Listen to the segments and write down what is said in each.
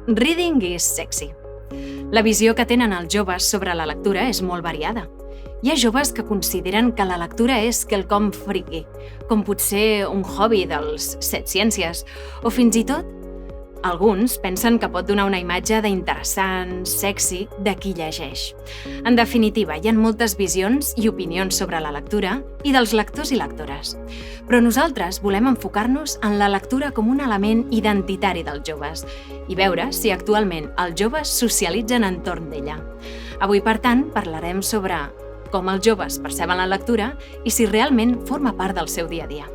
Reading is sexy. La visió que tenen els joves sobre la lectura és molt variada. Hi ha joves que consideren que la lectura és quelcom friqui, com potser un hobby dels 7 ciències, o fins i tot alguns pensen que pot donar una imatge d'interessant, sexy, de qui llegeix. En definitiva, hi ha moltes visions i opinions sobre la lectura i dels lectors i lectores. Però nosaltres volem enfocar-nos en la lectura com un element identitari dels joves i veure si actualment els joves socialitzen entorn d'ella. Avui, per tant, parlarem sobre com els joves perceben la lectura i si realment forma part del seu dia a dia.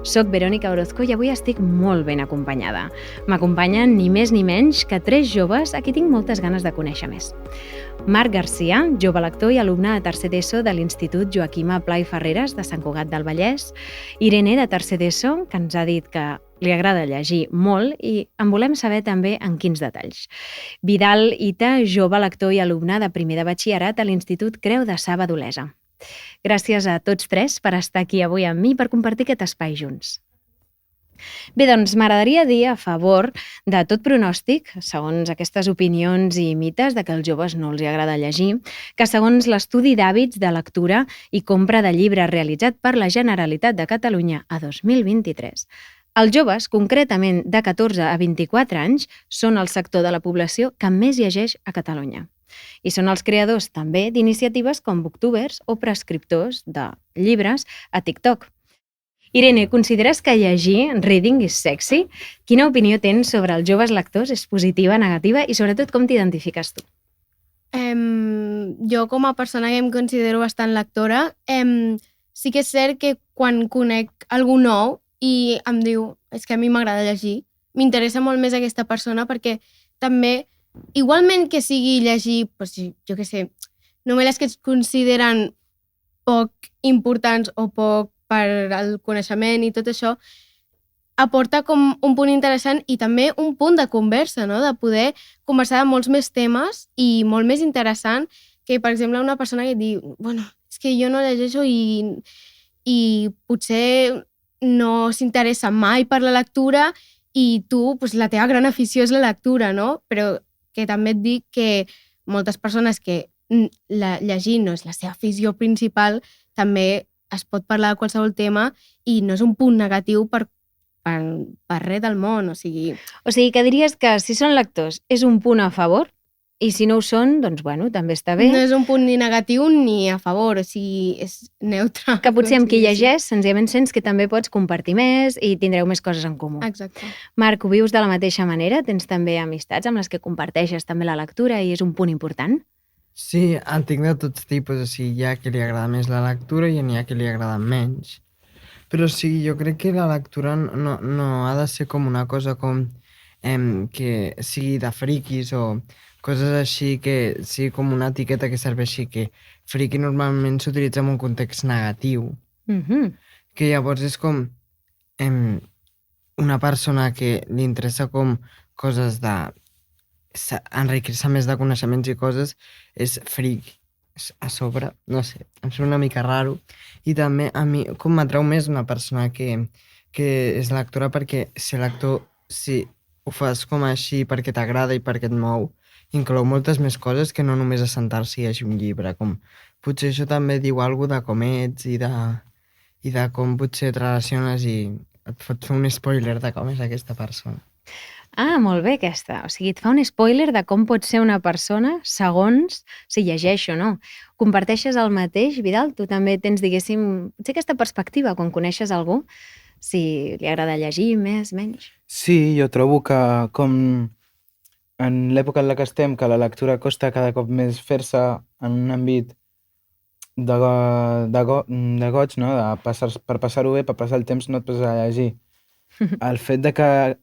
Soc Verònica Orozco i avui estic molt ben acompanyada. M'acompanyen ni més ni menys que 3 joves a qui tinc moltes ganes de conèixer més. Marc Garcia, jove lector i alumne de tercer d'ESO de l'Institut Joaquima Pla i Ferreres de Sant Cugat del Vallès. Irene, de tercer d'ESO, que ens ha dit que li agrada llegir molt i en volem saber també en quins detalls. Vidal Ita, jove lector i alumne de primer de batxillerat a l'Institut Creu de Saba d'Olesa. Gràcies a tots 3 per estar aquí avui amb mi per compartir aquest espai junts. Bé, doncs m'agradaria dir a favor de tot pronòstic, segons aquestes opinions i mites de que als joves no els agrada llegir, que segons l'estudi d'hàbits de lectura i compra de llibres realitzat per la Generalitat de Catalunya a 2023, els joves, concretament de 14 a 24 anys, són el sector de la població que més llegeix a Catalunya. I són els creadors també d'iniciatives com booktubers o prescriptors de llibres a TikTok. Irene, consideres que llegir, reading is sexy? Quina opinió tens sobre els joves lectors? És positiva, negativa i sobretot com t'identifiques tu? Jo com a persona que em considero bastant lectora, sí que és cert que quan conec algú nou i em diu és que a mi m'agrada llegir, m'interessa molt més aquesta persona perquè també igualment que sigui llegir, doncs, jo què sé, novel·les que es consideren poc importants o poc per al coneixement i tot això, aporta com un punt interessant i també un punt de conversa, no? De poder conversar de molts més temes i molt més interessant que, per exemple, una persona que et diu bueno, és que jo no llegeixo i potser no s'interessa mai per la lectura i tu, doncs, la teva gran afició és la lectura, no? Però que també et dic que moltes persones que llegir no és la seva afició principal, també es pot parlar de qualsevol tema i no és un punt negatiu per res del món. O sigui, que diries que si són lectors és un punt a favor i si no ho són, doncs bueno, també està bé. No és un punt ni negatiu ni a favor, o sigui, és neutre. Que potser amb qui llegeix, senzillament sents que també pots compartir més i tindreu més coses en comú. Exacte. Marc, ho vius de la mateixa manera? Tens també amistats amb les que comparteixes també la lectura i és un punt important? Sí, en tinc de tots tipus, o sigui, hi ha qui li agrada més la lectura i n'hi ha qui li agrada menys. Però sí, jo crec que la lectura no ha de ser com una cosa com que sigui de friquis o coses així, que sigui com una etiqueta que serveixi, que friqui normalment s'utilitza en un context negatiu. Que llavors és com una persona que li interessa com coses de enriquir-se més de coneixements i coses, és friqui. A sobre, no sé, em sembla una mica raro. I també a mi com m'atrau més una persona que és lectora, perquè ser lector, si ho fas com així perquè t'agrada i perquè et mou, inclou moltes més coses que no només assentar-se i llegir un llibre. Com potser això també diu alguna cosa de com ets i de com potser et relaciones i et pot fer un spoiler de com és aquesta persona. Ah, molt bé aquesta. O sigui, et fa un spoiler de com pot ser una persona segons si llegeix o no. Comparteixes el mateix, Vidal? Tu també tens, diguéssim, potser aquesta perspectiva quan coneixes algú, si li agrada llegir més, menys? Sí, jo trobo que com en l'època en la que estem, que la lectura costa cada cop més fer-se en un àmbit de goig, no? Per passar-ho bé, per passar el temps, no et poses a llegir. El fet de que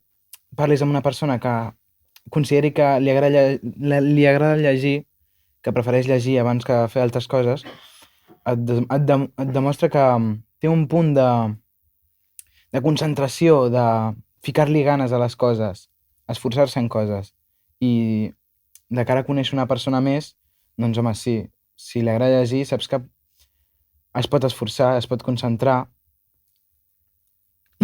parlis amb una persona que consideri que li agrada llegir, que prefereix llegir abans que fer altres coses, et demostra que té un punt de concentració, de ficar-li ganes a les coses, esforçar-se en coses. I de cara a conèixer una persona més, doncs home, sí, si li agrada llegir, saps que es pot esforçar, es pot concentrar.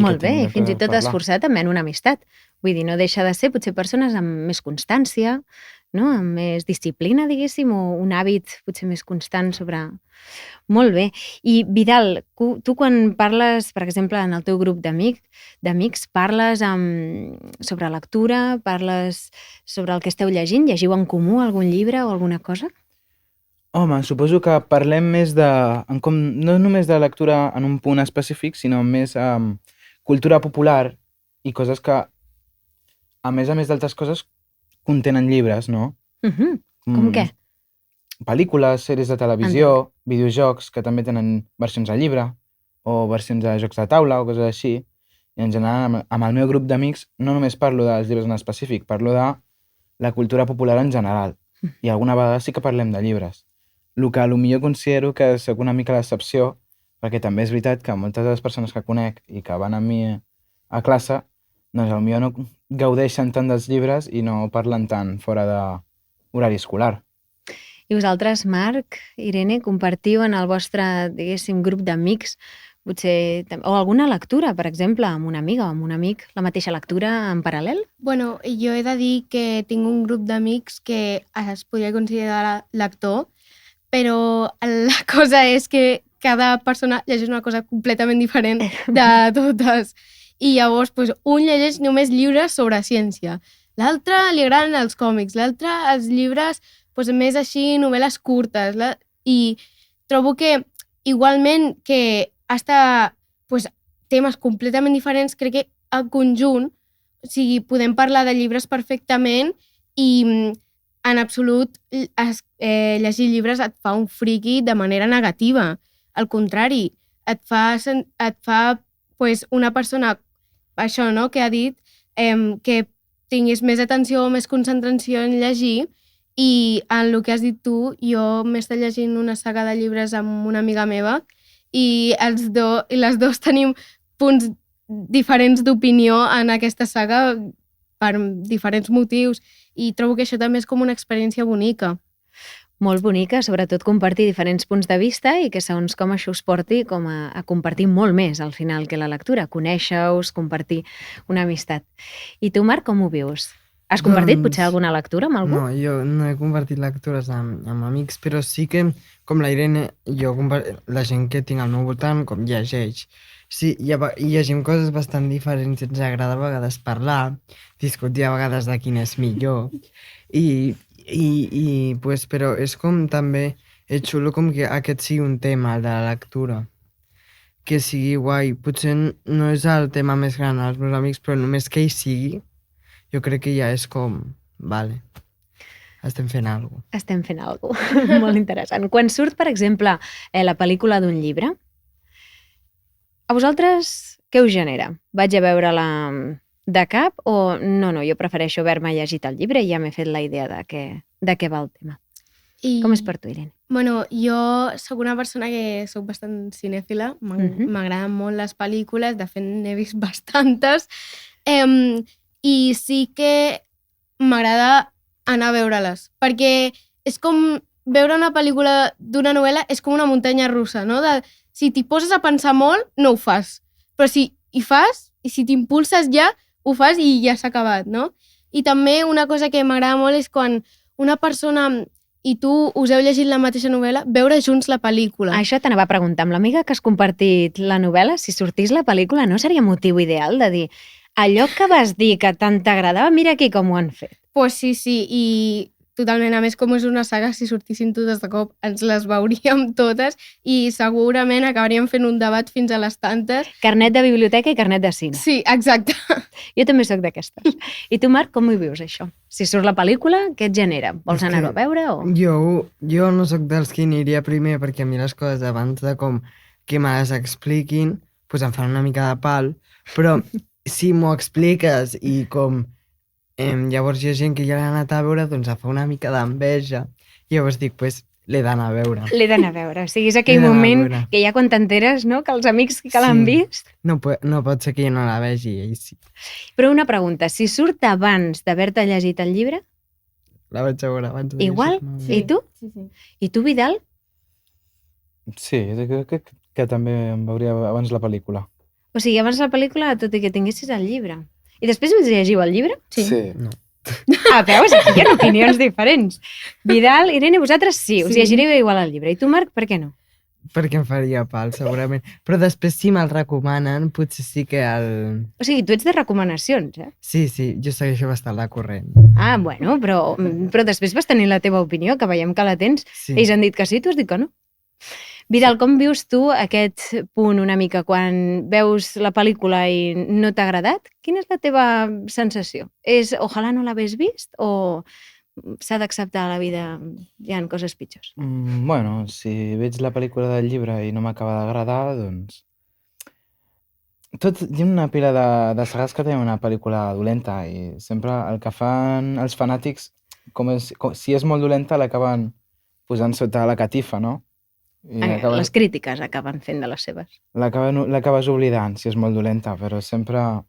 Molt bé, i fins i tot esforçar també en una amistat. Vull dir, no deixa de ser potser persones amb més constància, no? Amb més disciplina, diguéssim, o un hàbit potser més constant sobre... Molt bé. I Vidal, tu quan parles, per exemple, en el teu grup d'amics, parles sobre lectura, parles sobre el que esteu llegint? Llegiu en comú algun llibre o alguna cosa? Home, suposo que parlem més no només de lectura en un punt específic, sinó més cultura popular i coses que, a més d'altres coses, contenen llibres, no? Com què? Pel·lícules, sèries de televisió, videojocs que també tenen versions de llibre o versions de jocs de taula o coses així. I en general, amb el meu grup d'amics, no només parlo dels llibres en específic, parlo de la cultura popular en general. I alguna vegada sí que parlem de llibres. El que potser considero que soc una mica l'excepció, perquè també és veritat que moltes de les persones que conec i que van amb mi a classe, doncs potser no gaudeixen tant dels llibres i no parlen tant fora d'horari escolar. I vosaltres, Marc, Irene, compartiu en el vostre, diguéssim, grup d'amics potser... O alguna lectura, per exemple, amb una amiga o amb un amic, la mateixa lectura en paral·lel? Bueno, jo he de dir que tinc un grup d'amics que es podria considerar lector, però la cosa és que cada persona llegeix una cosa completament diferent de totes. I llavors, doncs, un llegeix només llibres sobre ciència, l'altre li agraden els còmics, l'altre els llibres doncs, més així, novel·les curtes. I trobo que igualment que hasta doncs, temes completament diferents, crec que en conjunt, o sigui, podem parlar de llibres perfectament i en absolut llegir llibres et fa un friqui de manera negativa. Al contrari, et fa pues, una persona, això no, que ha dit, que tinguis més atenció o més concentració en llegir. I en el que has dit tu, jo m'he estat llegint una saga de llibres amb una amiga meva i les dos tenim punts diferents d'opinió en aquesta saga per diferents motius i trobo que això també és com una experiència bonica. Molt bonica, sobretot compartir diferents punts de vista i que segons com això us porti com a compartir molt més al final que la lectura, conèixer-us, compartir una amistat. I tu, Marc, com ho vius? Has compartit potser alguna lectura amb algú? No, jo no he compartit lectures amb amics, però sí que, com la Irene, la gent que tinc al meu voltant, com llegeix. Sí, i llegim coses bastant diferents, ens agrada a vegades parlar, discutir a vegades de quin és millor, pues, però és com també, és xulo com que aquest sigui un tema, el de la lectura, que sigui guai. Potser no és el tema més gran als meus amics, però només que hi sigui, jo crec que ja és com, vale, estem fent alguna cosa. Estem fent alguna cosa. Molt interessant. Quan surt, per exemple, la pel·lícula d'un llibre, a vosaltres què us genera? Vaig a veure-la de cap o no, jo prefereixo haver-me llegit el llibre i ja m'he fet la idea de què va el tema. Com és per tu, Irene? Bueno, jo sóc una persona que sóc bastant cinèfila, m'agraden molt les pel·lícules, de fet n'he vist bastantes, i sí que m'agrada anar a veure-les, perquè és com veure una pel·lícula d'una novel·la, és com una muntanya russa, no? Si t'hi poses a pensar molt, no ho fas, però si hi fas, i si t'impulses ja, ho fas i ja s'ha acabat, no? I també una cosa que m'agrada molt és quan una persona i tu us heu llegit la mateixa novel·la, veure junts la pel·lícula. Això t'anava a preguntar, amb l'amiga que has compartit la novel·la, si sortís la pel·lícula, no seria motiu ideal de dir allò que vas dir que tant t'agradava, mira aquí com ho han fet. Pues sí, i totalment. A més, com és una saga, si sortissin totes de cop, ens les veuríem totes i segurament acabaríem fent un debat fins a les tantes. Carnet de biblioteca i carnet de cine. Sí, exacte. Jo també sóc d'aquestes. I tu, Marc, com ho vius, això? Si surt la pel·lícula, què et genera? Vols anar-ho a veure o...? Jo no sóc dels que aniria primer perquè a mi les coses abans de com que me les expliquin, pues em fan una mica de pal, però si m'ho expliques i com llavors hi ha gent que ja l'ha anat a veure, doncs em fa una mica d'enveja. Llavors dic, pues, l'he d'anar a veure. L'he d'anar a veure. O sigui, és aquell moment que ja quan t'enteres, no?, que els amics que l'han vist... No pot ser que jo no la vegi, ell sí. Però una pregunta, si surt abans d'haver-te llegit el llibre... La vaig a veure abans. Igual? I tu? Sí. I tu, Vidal? Sí, crec que també em veuria abans la pel·lícula. O sigui, abans la pel·lícula, tot i que tinguessis el llibre. I després us llegiu el llibre? Sí. No. Ah, veus, aquí hi ha opinions diferents. Vidal, Irene, vosaltres sí, us llegireu igual el llibre. I tu, Marc, per què no? Perquè em faria pal, segurament. Però després, si me'l recomanen, potser sí que el... O sigui, tu ets de recomanacions, eh? Sí, jo segueixo bastant la corrent. Ah, bueno, però després vas tenir la teva opinió, que veiem que la tens. Sí. Ells han dit que sí, tu has dit que no. Vidal, com vius tu aquest punt una mica quan veus la pel·lícula i no t'ha agradat? Quina és la teva sensació? És ojalà no l'hagués vist o s'ha d'acceptar a la vida, hi ha coses pitjors? Bueno, si veig la pel·lícula del llibre i no m'acaba d'agradar, doncs... Hi ha una pila de sagues que tenen una pel·lícula dolenta i sempre el que fan els fanàtics, si és molt dolenta, l'acaben posant sota la catifa, no? I Les crítiques acaben fent de les seves. l'acabes oblidant si és molt dolenta, però sempre...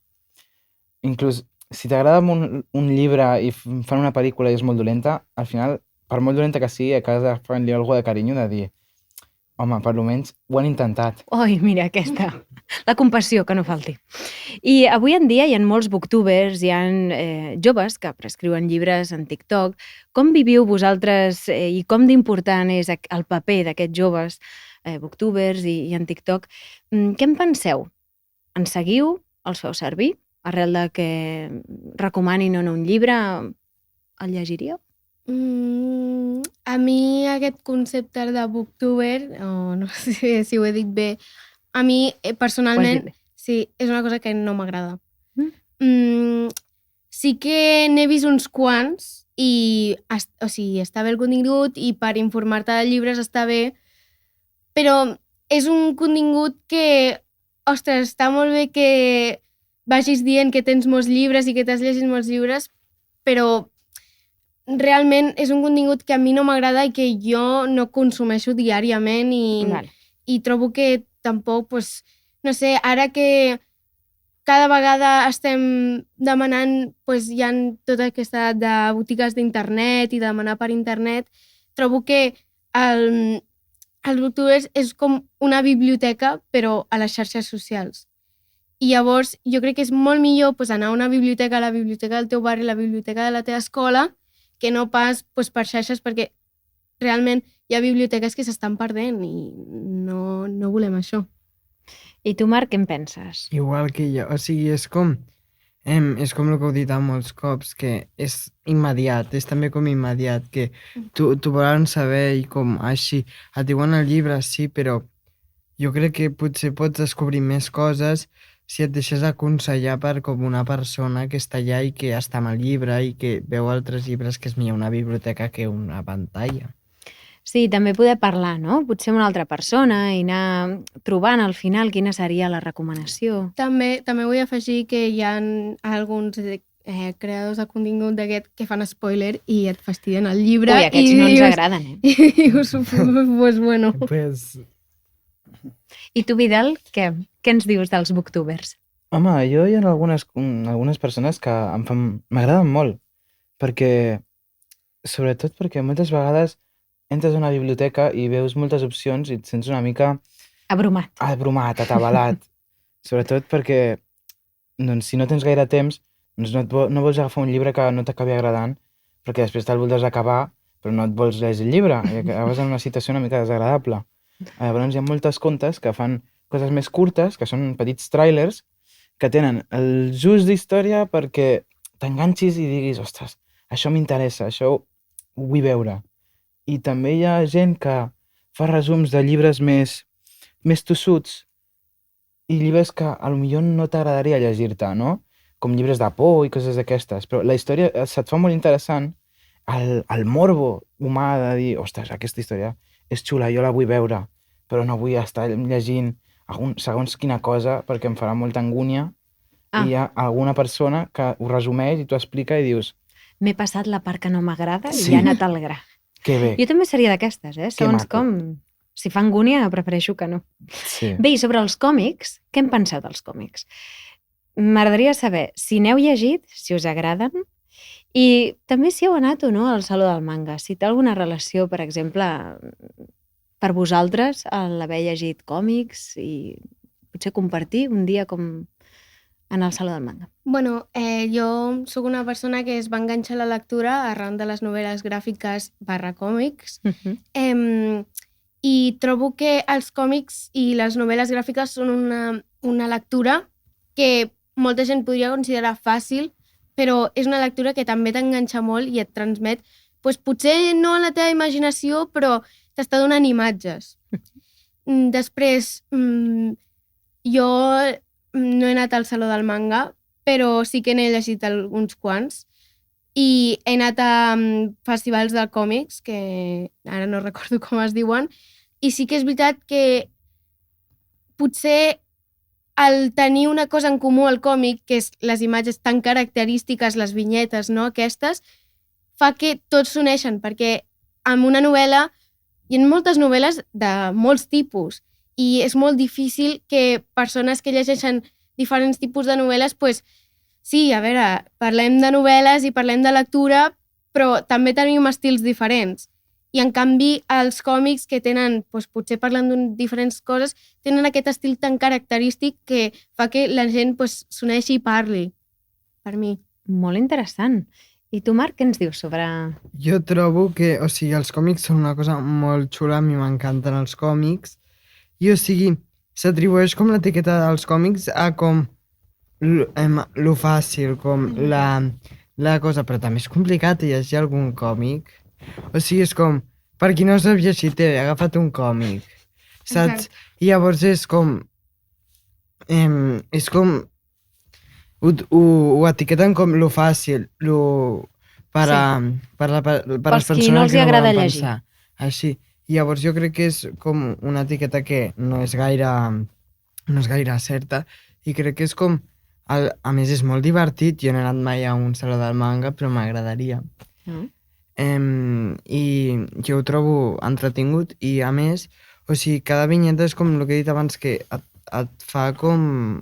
Inclús si t'agrada un llibre i fan una pel·lícula i és molt dolenta, al final, per molt dolenta que sigui, acabes agafant-li alguna de carinyo de dir home, per almenys ho han intentat. Oi, mira, aquesta. La compassió, que no falti. I avui en dia hi ha molts booktubers, hi ha joves que prescriuen llibres en TikTok. Com viviu vosaltres i com d'important és el paper d'aquests joves booktubers i en TikTok? Què en penseu? En seguiu? Els feu servir? Arrel de que recomanin o no un llibre, el llegiríeu? A mi aquest concepte de booktuber, no sé si ho he dit bé, a mi personalment sí, és una cosa que no m'agrada. Sí que n'he vist uns quants i o sigui, està bé el contingut i per informar-te de llibres està bé, però és un contingut que, ostres, està molt bé que vagis dient que tens molts llibres i que t'has llegit molts llibres, però realment és un contingut que a mi no m'agrada i que jo no consumeixo diàriament i trobo que tampoc, pues, no sé, ara que cada vegada estem demanant, pues, hi ha tota aquesta de botigues d'internet i de demanar per internet, trobo que els booktubers és com una biblioteca, però a les xarxes socials. I llavors jo crec que és molt millor pues, anar a una biblioteca, a la biblioteca del teu barri, a la biblioteca de la teva escola, que no pas pues, per xarxes, perquè realment hi ha biblioteques que s'estan perdent i no volem això. I tu, Marc, què en penses? Igual que jo, o sigui, és com el que heu dit molts cops, que és immediat, és també com immediat, que tu volen saber i com així, et diuen el llibre, sí, però jo crec que potser pots descobrir més coses si et deixes aconsellar per com una persona que està allà i que està amb el llibre i que veu altres llibres, que és millor una biblioteca que una pantalla. Sí, també poder parlar, no? Potser amb una altra persona i anar trobant al final quina seria la recomanació. També vull afegir que hi ha alguns creadors de contingut d'aquest que fan spoiler i et fastidien el llibre. Ui, aquests no ens agraden, eh? I dius, pues bueno. I tu, Vidal, què ens dius dels booktubers? Home, jo hi ha algunes persones que m'agraden molt, sobretot perquè moltes vegades entres a una biblioteca i veus moltes opcions i et sents una mica... Abrumat, atabalat. Sobretot perquè, doncs, si no tens gaire temps, doncs no vols agafar un llibre que no t'acabi agradant, perquè després te'l voldràs acabar, però no et vols llegir el llibre, i acabes en una situació una mica desagradable. Llavors hi ha moltes contes que fan coses més curtes, que són petits trailers, que tenen el just d'història perquè t'enganxis i diguis, ostres, això m'interessa, això ho vull veure. I també hi ha gent que fa resums de llibres més tossuts i llibres que potser no t'agradaria llegir-te, no? Com llibres de por i coses d'aquestes. Però la història se't fa molt interessant, el morbo humà de dir, ostres, aquesta història és xula, jo la vull veure, però no vull estar llegint segons quina cosa perquè em farà molta angúnia. I hi ha alguna persona que ho resumeix i t'ho explica i dius... M'he passat la part que no m'agrada i ha anat al gra. Que bé. Jo també seria d'aquestes, segons com. Si fa angúnia, prefereixo que no. Sí. Bé, i sobre els còmics, què en penseu dels còmics? M'agradaria saber si n'heu llegit, si us agraden, i també si heu anat o no al Saló del Manga. Si té alguna relació, per exemple, per vosaltres, l'haver llegit còmics i potser compartir un dia com en el Saló del Manga? Bueno, jo sóc una persona que es va enganxar a la lectura arran de les novel·les gràfiques /còmics i trobo que els còmics i les novel·les gràfiques són una lectura que molta gent podria considerar fàcil, però és una lectura que també t'enganxa molt i et transmet, potser no en la teva imaginació, però t'està donant imatges. Després, jo no he anat al Saló del Manga, però sí que n'he llegit uns quants i he anat a festivals de còmics, que ara no recordo com es diuen, i sí que és veritat que potser el tenir una cosa en comú al còmic, que és les imatges tan característiques, les vinyetes, no, aquestes, fa que tots s'uneixen, perquè en una novel·la hi ha moltes novel·les de molts tipus i és molt difícil que persones que llegeixen diferents tipus de novel·les, sí, a veure, parlem de novel·les i parlem de lectura, però també tenim estils diferents. I en canvi, els còmics que tenen, potser parlen de diferents coses, tenen aquest estil tan característic que fa que la gent s'uneixi i parli, per mi. Molt interessant. I tu, Marc, què ens dius sobre... Jo trobo que, els còmics són una cosa molt xula, a mi m'encanten els còmics, i s'atribueix com l'etiqueta dels còmics a com lo fàcil, com la cosa, però també és complicat llegir algun còmic. És com, per qui no sap llegir, he agafat un còmic, saps? I llavors és com ho etiqueten com lo fàcil, per les persones qui no els que no agrada volen llegir. pensar. Així. I llavors jo crec que és com una etiqueta que no és gaire certa i crec que és com, a més és molt divertit, jo no he anat mai a un saló del manga, però m'agradaria. I jo ho trobo entretingut i a més, cada vinyeta és com el que he dit abans, que et fa com...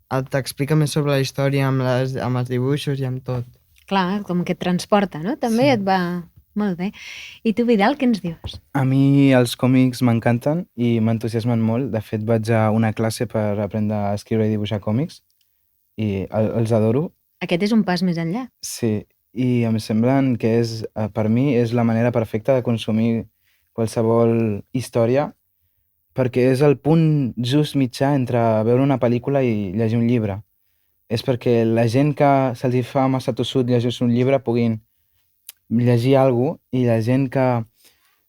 t'explica més sobre la història amb els dibuixos i amb tot. Clar, com que et transporta, no? També Sí. et va... Molt bé. I tu, Vidal, què ens dius? A mi els còmics m'encanten i m'entusiasmen molt. De fet, vaig a una classe per aprendre a escriure i dibuixar còmics i els adoro. Aquest és un pas més enllà. Sí, i em semblen que per mi és la manera perfecta de consumir qualsevol història, perquè és el punt just mitjà entre veure una pel·lícula i llegir un llibre. És perquè la gent que se'ls fa massa tossut llegir-se un llibre puguin llegir alguna cosa, i la gent que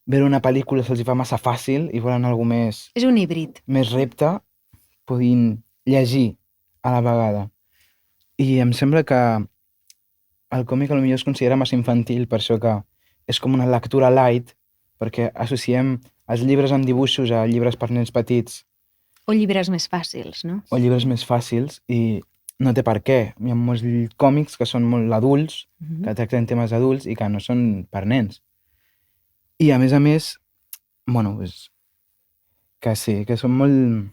veure una pel·lícula se'ls fa massa fàcil i volen alguna més És un híbrid. repte, puguin llegir a la vegada. I em sembla que el còmic potser es considera massa infantil, per això que és com una lectura light, perquè associem els llibres amb dibuixos a llibres per nens petits O llibres més fàcils, no? o llibres més fàcils, i no té per què. Hi ha molts còmics que són molt adults, que tracten temes adults i que no són per nens. I a més, que sí, que són molt...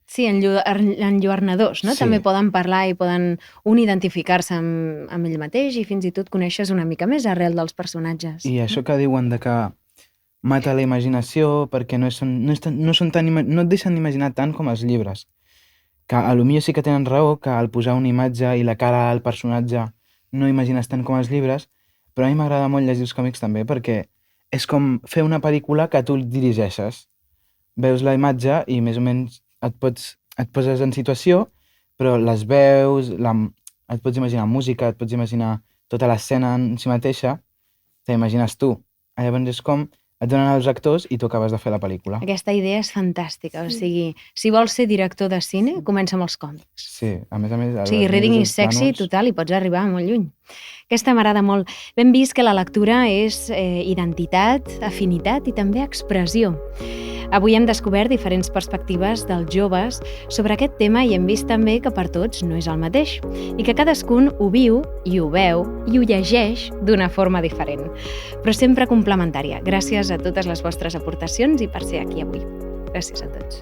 Sí, enlluernadors, no? Sí. També poden parlar i poden identificar-se amb ell mateix i fins i tot conèixer una mica més arrel dels personatges. I això que diuen de que mata la imaginació perquè no et deixen imaginar tant com els llibres. Que potser sí que tenen raó, que al posar una imatge i la cara al personatge no imagines tant com els llibres, però a mi m'agrada molt llegir els còmics també perquè és com fer una pel·lícula que tu dirigeixes. Veus la imatge i més o menys et poses en situació, però les veus, et pots imaginar música, et pots imaginar tota l'escena en si mateixa, t'imagines tu. Llavors és com et donen els actors i tu acabes de fer la pel·lícula. Aquesta idea és fantàstica. O sigui, si vols ser director de cine, comença amb els còmics. Sí, a més... O sigui, reading is sexy, total, i pots arribar molt lluny. Aquesta m'agrada molt. Ben vist que la lectura és identitat, afinitat i també expressió. Avui hem descobert diferents perspectives dels joves sobre aquest tema i hem vist també que per tots no és el mateix i que cadascun ho viu i ho veu i ho llegeix d'una forma diferent, però sempre complementària. Gràcies a totes les vostres aportacions i per ser aquí avui. Gràcies a tots.